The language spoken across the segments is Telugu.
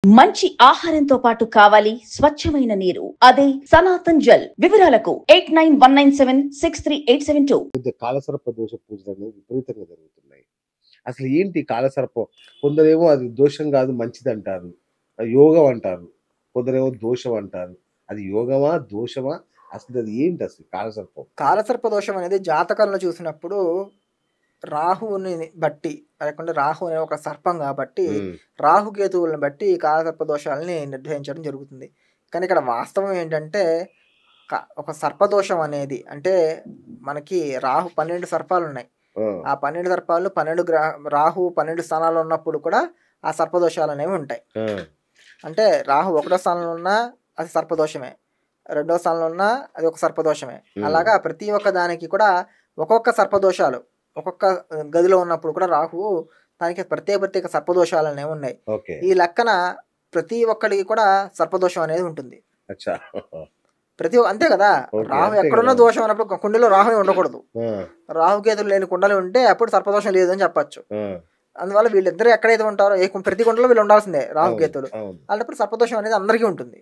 మంచి ఆహారంతో పాటు కావాలి స్వచ్ఛమైన నీరు. అదే సనాతన్ జల్. వివరాలకు 8919763872. కాలసర్ప దోష పూజలు అనేవి విపరీతంగా జరుగుతున్నాయి. అసలు ఏంటి కాలసర్పం? కొందరేమో అది దోషం కాదు మంచిదంటారు. యోగం అంటారు. కొందరేమో దోషం అంటారు. అది యోగమా? దోషమా? అసలు అది ఏంటి అసలు కాలసర్పం? కాలసర్ప దోషం అనేది జాతకంలో చూసినప్పుడు రాహువుని బట్టి, లేకుంటే రాహు అనే ఒక సర్పం కాబట్టి రాహుకేతువులను బట్టి ఈ కాలసర్ప దోషాలని నిర్ధారించడం జరుగుతుంది. కానీ ఇక్కడ వాస్తవం ఏంటంటే ఒక సర్పదోషం అనేది అంటే మనకి రాహు 12 సర్పాలు ఉన్నాయి. ఆ 12 సర్పాలు 12 రాహు 12 స్థానాల్లో ఉన్నప్పుడు కూడా ఆ సర్పదోషాలు అనేవి ఉంటాయి. అంటే రాహు 1వ స్థానంలో ఉన్నా అది సర్పదోషమే, 2వ స్థానంలో ఉన్నా అది ఒక సర్పదోషమే. అలాగా ప్రతి ఒక్క దానికి కూడా ఒక్కొక్క సర్పదోషాలు ఒక్కొక్క గదిలో ఉన్నప్పుడు కూడా రాహువు దానికి ప్రత్యేక సర్పదోషాలు అనేవి ఉన్నాయి. ఈ లెక్కన ప్రతి ఒక్కడికి కూడా సర్పదోషం అనేది ఉంటుంది. అంతే కదా, రాహు ఎక్కడున్న దోషం అన్నప్పుడు కుండలో రాహు ఉండకూడదు. రాహుకేతులు లేని కుండలు ఉంటే అప్పుడు సర్పదోషం లేదు అని చెప్పచ్చు. అందువల్ల వీళ్ళిద్దరు ఎక్కడైతే ఉంటారో ప్రతి కుండలో వీళ్ళు ఉండాల్సిందే రాహుకేతులు. అలాంటప్పుడు సర్పదోషం అనేది అందరికీ ఉంటుంది,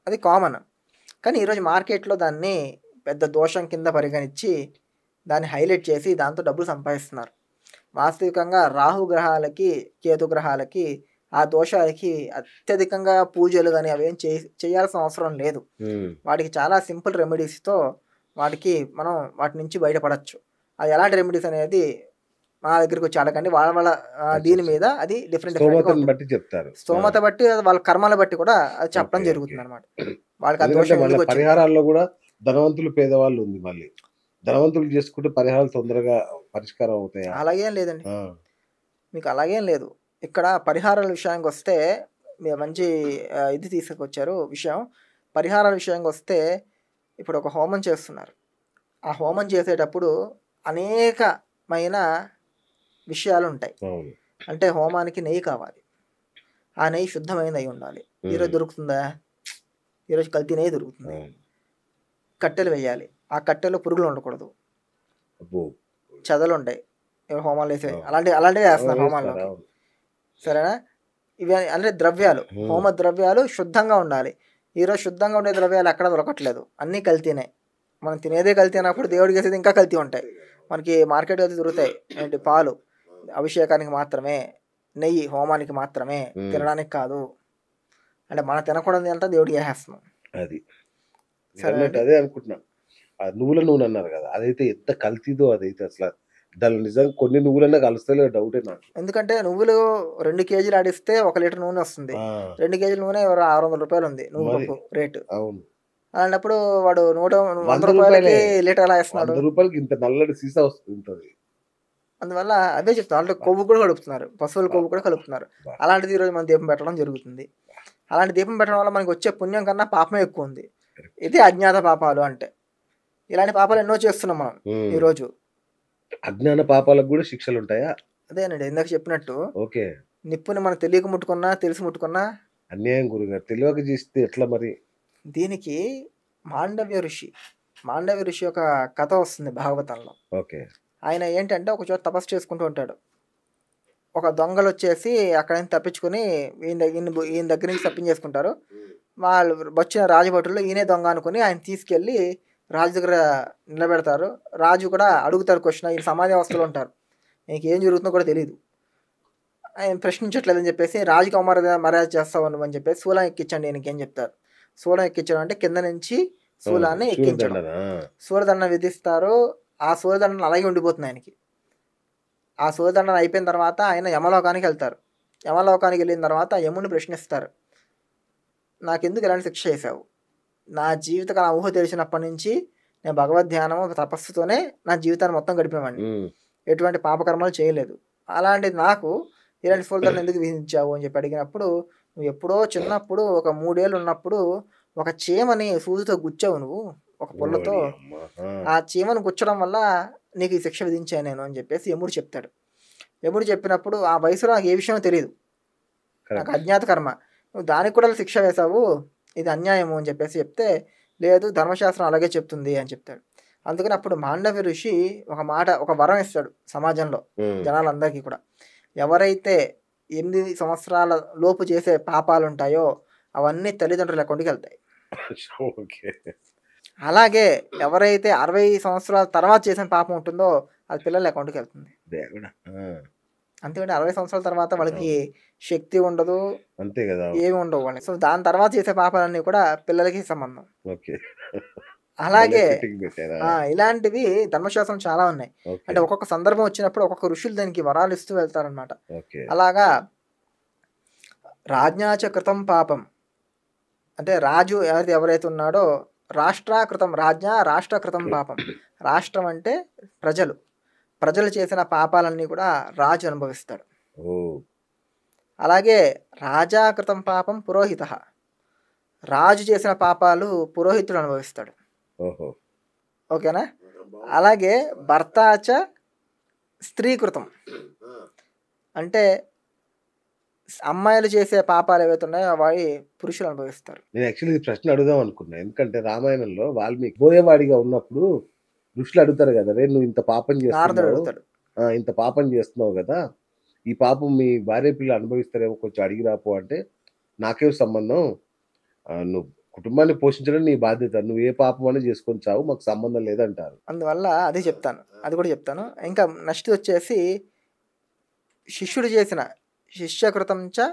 అది కామన్. కానీ ఈరోజు మార్కెట్లో దాన్ని పెద్ద దోషం కింద పరిగణించి దాన్ని హైలైట్ చేసి దాంతో డబ్బులు సంపాదిస్తున్నారు. వాస్తవికంగా రాహు గ్రహాలకి కేతు గ్రహాలకి ఆ దోషాలకి అత్యధికంగా పూజలు కానీ అవేం చేయాల్సిన అవసరం లేదు. వాటికి చాలా సింపుల్ రెమెడీస్తో మనం వాటి నుంచి బయటపడచ్చు. అది ఎలాంటి రెమెడీస్ అనేది మా దగ్గరికి వచ్చి అడగండి. వాళ్ళ దీని మీద అది డిఫరెంట్ బట్టి చెప్తారు. స్తోమత బట్టి వాళ్ళ కర్మల బట్టి కూడా అది చెప్పడం జరుగుతుంది అనమాట. వాళ్ళకి ఆ దోషం పరిహారాల్లో కూడా ధనవంతులు పేదవాళ్ళు ఉంది. మళ్ళీ ధనవంతులు చేసుకుంటే పరిహారాలు తొందరగా పరిష్కారం అవుతాయి. అలాగేం లేదండి, మీకు అలాగేం లేదు. ఇక్కడ పరిహారాల విషయానికి వస్తే మీరు మంచి ఇది తీసుకొచ్చారు విషయం. పరిహారాల విషయానికి వస్తే ఇప్పుడు ఒక హోమం చేస్తున్నారు. ఆ హోమం చేసేటప్పుడు అనేకమైన విషయాలు ఉంటాయి. అంటే హోమానికి నెయ్యి కావాలి, ఆ నెయ్యి శుద్ధమైనది అయి ఉండాలి. ఈరోజు దొరుకుతుందా? ఈరోజు కల్తీ నెయ్యి దొరుకుతుంది. కట్టెలు వేయాలి, ఆ కట్టెలో పురుగులు ఉండకూడదు, చెదలు ఉంటాయి హోమాలు వేసే అలాంటివి వేస్తున్నారు హోమాల్లో. సరేనా? ఇవి అంటే ద్రవ్యాలు, హోమ ద్రవ్యాలు శుద్ధంగా ఉండాలి. ఈరోజు శుద్ధంగా ఉండే ద్రవ్యాలు ఎక్కడ దొరకట్లేదు, అన్నీ కల్తీనే. మనం తినేదే కల్తీ అన్నప్పుడు దేవుడికి వేసేది ఇంకా కల్తీ ఉంటాయి. మనకి మార్కెట్ అయితే దొరుకుతాయి ఏంటి, పాలు అభిషేకానికి మాత్రమే, నెయ్యి హోమానికి మాత్రమే, తినడానికి కాదు. అంటే మనం తినకూడదు అంతా దేవుడికి వేసేస్తున్నాం. అది అదే అనుకుంటున్నా. నువ్వుల నూనె అన్నారు కదా, అదైతే ఎంత కల్తీదో అదైతే అసలు దాని నిజంగా కొన్ని నువ్వులన్నా కలుస్తాయో డౌటే నాకు. ఎందుకంటే నువ్వులు 2 కేజీలు ఆడిస్తే 1 లీటర్ నూనె వస్తుంది. 2 కేజీల నూనె 600 రూపాయలు ఉంది నువ్వు పప్పు రేటు. అవును, అలాంటప్పుడు వాడు 100 రూపాయలకి లీటర్ ఎలా వేస్తున్నాడు? 100 రూపాయలకి ఇంత నల్లటి సీసా వస్తుంది. అందువల్ల అదే చెప్తాను, అంటే కొవ్వు కూడా కలుపుతున్నారు, పశువుల కొవ్వు కూడా కలుపుతున్నారు. అలాంటిది ఈరోజు మనం దీపం పెట్టడం జరుగుతుంది. అలాంటి దీపం పెట్టడం వల్ల మనకి వచ్చే పుణ్యం కన్నా పాపమే ఎక్కువ ఉంది. ఇది అజ్ఞాత పాపాలు అంటే. ఇలాంటి పాపాలు ఎన్నో చేస్తున్నాం మనం ఈరోజు. అజ్ఞాన పాపాలకు కూడా శిక్షలు ఉంటాయా? అదేనండి ఇందాక చెప్పినట్టు. ఓకే, నిప్పుని మనం తెలియక ముట్టుకున్నా తెలిసి ముట్టుకున్నా అన్యాయం గురుగారు. తెలియక చేస్తే ఎట్లా మరి? దీనికి మాండవ్య ఋషి ఒక కథ వస్తుంది భాగవతంలో. ఓకే, ఆయన ఏంటంటే ఒక చోట తపస్సు చేసుకుంటూ ఉంటాడు. ఒక దొంగలు వచ్చేసి అక్కడ నుంచి తప్పించుకుని ఈయన దగ్గర నుంచి తప్పించేసుకుంటారు. వాళ్ళు వచ్చిన రాజభటుల్లో ఈయనే దొంగ అనుకుని ఆయన తీసుకెళ్ళి రాజు దగ్గర నిలబెడతారు. రాజు కూడా అడుగుతారు క్వశ్చన్, ఈయన సమాధి అవస్థలో ఉంటారు, నీకు ఏం జరుగుతుందో కూడా తెలియదు. ఆయన ప్రశ్నించట్లేదని చెప్పేసి రాజుకి మర్యాద చేస్తావు అని చెప్పేసి శూలం ఎక్కించండి ఈయనకేం చెప్తారు. శూలం ఎక్కించడం అంటే కింద నుంచి శూలాన్ని ఎక్కించడం. సూర్యదండం విధిస్తారు. ఆ సూర్యదండం అలాగే ఉండిపోతుంది ఆయనకి. ఆ సూర్యదండం అయిపోయిన తర్వాత ఆయన యమలోకానికి వెళ్తారు. యమలోకానికి వెళ్ళిన తర్వాత యముని ప్రశ్నిస్తారు, నాకెందుకు ఇలాంటి శిక్ష చేశావు? నా జీవితకాలం ఊహ తెలిసినప్పటి నుంచి నేను భగవద్ ధ్యానము తపస్సుతోనే నా జీవితాన్ని మొత్తం గడిపేవాడిని, ఎటువంటి పాపకర్మలు చేయలేదు. అలాంటిది నాకు ఇలాంటి సూర్యదండం ఎందుకు విధించావు అని చెప్పి అడిగినప్పుడు, నువ్వు ఎప్పుడో చిన్నప్పుడు ఒక 3 ఏళ్ళు ఉన్నప్పుడు ఒక చీమని సూదితో గుచ్చావు నువ్వు ఒక పుల్లతో, ఆ చీమను గుచ్చడం వల్ల నీకు ఈ శిక్ష విధించాను నేను అని చెప్పేసి యముడు చెప్తాడు. యముడు చెప్పినప్పుడు ఆ వయసులో నాకు ఏ విషయం తెలియదు, నాకు అజ్ఞాత కర్మ, నువ్వు దానికి కూడా శిక్ష వేశావు, ఇది అన్యాయము అని చెప్పేసి చెప్తే, లేదు ధర్మశాస్త్రం అలాగే చెప్తుంది అని చెప్తాడు. అందుకని అప్పుడు మాండవ్య ఋషి ఒక వరం ఇస్తాడు సమాజంలో జనాలందరికీ కూడా. ఎవరైతే 8 సంవత్సరాల లోపు చేసే పాపాలు ఉంటాయో అవన్నీ తల్లిదండ్రుల అకౌంట్కి వెళ్తాయి. ఓకే. అలాగే ఎవరైతే 60 సంవత్సరాల తర్వాత చేసిన పాపం ఉంటుందో అది పిల్లల అకౌంట్కి వెళ్తుంది. దేవుడా! అంతేకాని 60 సంవత్సరాల తర్వాత వాళ్ళకి శక్తి ఉండదు, అంతే కదా! ఏమి ఉండవు వాళ్ళకి. సో దాని తర్వాత చేసే పాపాలన్నీ కూడా పిల్లలకి సంబంధం. ఓకే. అలాగే ఫిట్టింగ్ పెట్టారా? ఇలాంటివి ధర్మశాస్త్రం చాలా ఉన్నాయి. ఓకే. అంటే ఒక్కొక్క సందర్భం వచ్చినప్పుడు ఒక్కొక్క ఋషులు దానికి వరాలు ఇస్తూ వెళ్తారనమాట. ఓకే. అలాగా రాజ్ఞాచ కృతం పాపం అంటే రాజు ఎవరైతే ఉన్నాడో రాష్ట్రాకృతం రాష్ట్రకృతం పాపం. రాష్ట్రం అంటే ప్రజలు చేసిన పాపాలన్నీ కూడా రాజు అనుభవిస్తాడు. ఓ అలాగే రాజాకృతం పాపం పురోహిత. రాజు చేసిన పాపాలు పురోహితుడు అనుభవిస్తాడు. ఓహో. ఓకేనా? అలాగే భర్తాచ స్త్రీకృతం అంటే అమ్మాయిలు చేసే పాపాలు ఏవైతే ఉన్నాయో అవి పురుషులు అనుభవిస్తారు. నేను యాక్చువల్లీ ఈ ప్రశ్న అడుగుదాం అనుకున్నా. ఎందుకంటే రామాయణంలో వాల్మీకి బోయేవాడిగా ఉన్నప్పుడు ఋషులు అడుగుతారు కదా, రే నువ్వు ఇంత పాపం నారదుడు చేస్తున్నావు, అడుగుతాడు. ఇంత పాపం చేస్తున్నావు కదా, ఈ పాపం మీ భార్య పిల్లలు అనుభవిస్తారేమో, కొంచెం అడిగి రాపో అంటే నాకేం సంబంధం, నువ్వు కుటుంబాన్ని పోషించడం నీ బాధ్యత, నువ్వు ఏ పాపం అని చేసుకొని చావు, మాకు సంబంధం లేదంటారు. అందువల్ల అది చెప్తాను, అది కూడా చెప్తాను. ఇంకా నెక్స్ట్ వచ్చేసి శిష్యుడు చేసిన శిష్యకృతం చ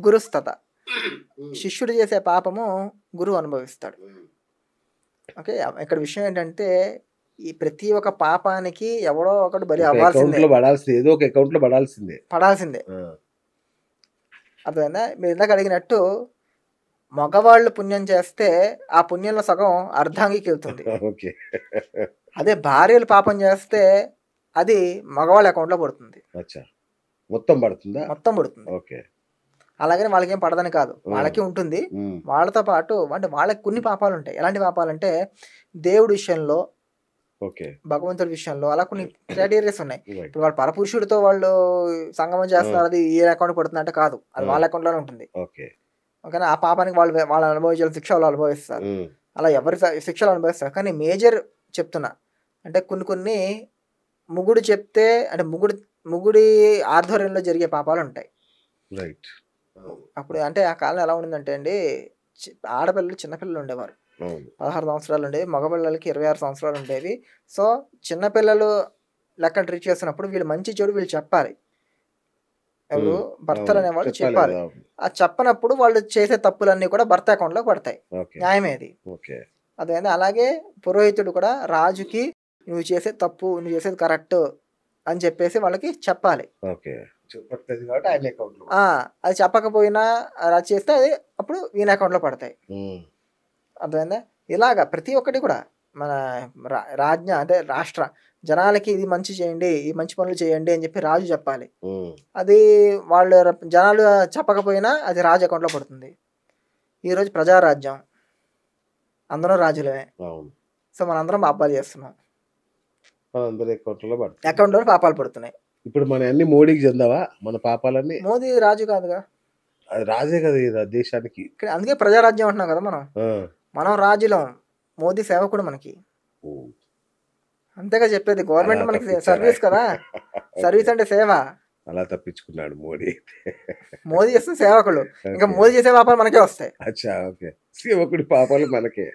గురుస్తత. శిష్యుడు చేసే పాపము గురువు అనుభవిస్తాడు. ఓకే. ఇక్కడ విషయం ఏంటంటే ఈ ప్రతి ఒక్క పాపానికి ఎవడో ఒకటి బలి ఒక అవ్వాల్సిందే, అకౌంట్ లో పడాల్సిందే, ఏదో ఒక అకౌంట్ లో పడాల్సిందే. పడాల్సిందే. ఆ, అర్థమైందా? మీరు ఇందాక అడిగినట్టు మగవాళ్ళు పుణ్యం చేస్తే ఆ పుణ్యంలో సగం అర్ధాంగికి వెళ్తుంది. ఓకే. అదే భార్యలు పాపం చేస్తే అది మగవాళ్ళ అకౌంట్లో పడుతుంది, అచ్చా, మొత్తం పడుతుందా? మొత్తం పడుతుంది. ఓకే. అలాగని వాళ్ళకి ఏం పడదని కాదు, వాళ్ళకి ఉంటుంది. ఉమ్, వాళ్ళతో పాటు అంటే వాళ్ళకి కొన్ని పాపాలు ఉంటాయి. ఎలాంటి పాపాలు అంటే దేవుడి విషయంలో, ఓకే. భగవంతుడి విషయంలో అలా కొన్ని క్రైటీరియాస్ ఉన్నాయి. రైట్. ఇప్పుడు వాళ్ళు పరపురుషుడితో వాళ్ళు సంగమం చేస్తున్నారు, అది ఏ అకౌంట్ పడుతుంది అంటే కాదు, అది వాళ్ళ అకౌంట్లోనే ఉంటుంది. ఓకే. ఓకేనా? ఆ పాపానికి వాళ్ళు అనుభవించాలి, శిక్ష వాళ్ళు అనుభవిస్తారు. ఉమ్, అలా ఎవరి శిక్షలు అనుభవిస్తారు. కానీ మేజర్ చెప్తున్నా అంటే కొన్ని ముగుడు చెప్తే అంటే ముగుడి ఆధ్వర్యంలో జరిగే పాపాలు ఉంటాయి. రైట్. అప్పుడు అంటే ఆ కాలం ఎలా ఉండిందంటే అండి, ఆడపిల్లలు చిన్నపిల్లలు ఉండేవారు, అవును. 16 సంవత్సరాలు ఉండేవి, మగపిల్లలకి 26 సంవత్సరాలు ఉండేవి. సో చిన్నపిల్లలు లెక్క ట్రీట్ చేస్తున్నప్పుడు వీళ్ళు మంచి చెడు వీళ్ళు చెప్పాలి, ఎవరు భర్తలు అవును, అనేవాళ్ళు చెప్పాలి చెప్పాలి. కదా. ఆ చెప్పనప్పుడు వాళ్ళు చేసే తప్పులన్నీ కూడా భర్త అకౌంట్లో పడతాయి. ఓకే. న్యాయమేది. ఓకే. అదేంటి? అలాగే పురోహితుడు కూడా రాజుకి నువ్వు చేసే తప్పు, నువ్వు చేసేది కరెక్ట్ అని చెప్పేసి వాళ్ళకి చెప్పాలి. ఓకే. చెప్పట్లేదు కాబట్టి ఆయన అకౌంట్ లో. అది చెప్పకపోయినా అలా చేస్తే అది అప్పుడు ఈయన అకౌంట్లో పడతాయి. ఉమ్, అర్థమైందా? ఇలాగా ప్రతి ఒక్కటి కూడా మన రాజ్ఞ అంటే రాష్ట్ర జనాలకి ఇది మంచి చేయండి, ఈ మంచి పనులు చేయండి అని చెప్పి రాజు చెప్పాలి. ఉమ్, అది వాళ్ళు జనాలు చెప్పకపోయినా అది రాజు అకౌంట్లో పడుతుంది. ఈరోజు ప్రజారాజ్యం, అందరం రాజులమే. అవును. సో మనందరం పాపాలు చేస్తున్నాం, అందరి అకౌంట్ లో పడుతుంది. అకౌంట్లో పాపాలు పడుతున్నాయి. ఇప్పుడు మన అన్ని మోడీకి చెందావా మన పాపాలన్నీ? మోదీ రాజు కాదుగా, అది రాజే కదా ఈ దేశానికి. ఇక్కడ అందుకే ప్రజారాజ్యం అంటున్నాం కదా మనం. ఆ, మనం రాజులం, మోదీ సేవకుడు మనకి. ఓ, అంతేగా చెప్పేది, గవర్నమెంట్ అలా మనకి తప్పించారా? సర్వీస్ కదా. సర్వీస్ అంటే సేవ. అలా తప్పించుకున్నాడు మోడీ. మోదీ చేస్తున్న సేవకులు, ఇంకా ఓకే. మోదీ చేసే పాపాలు మనకే వస్తాయి. అచ్చా, ఓకే. సేవకుడి పాపాలు మనకే.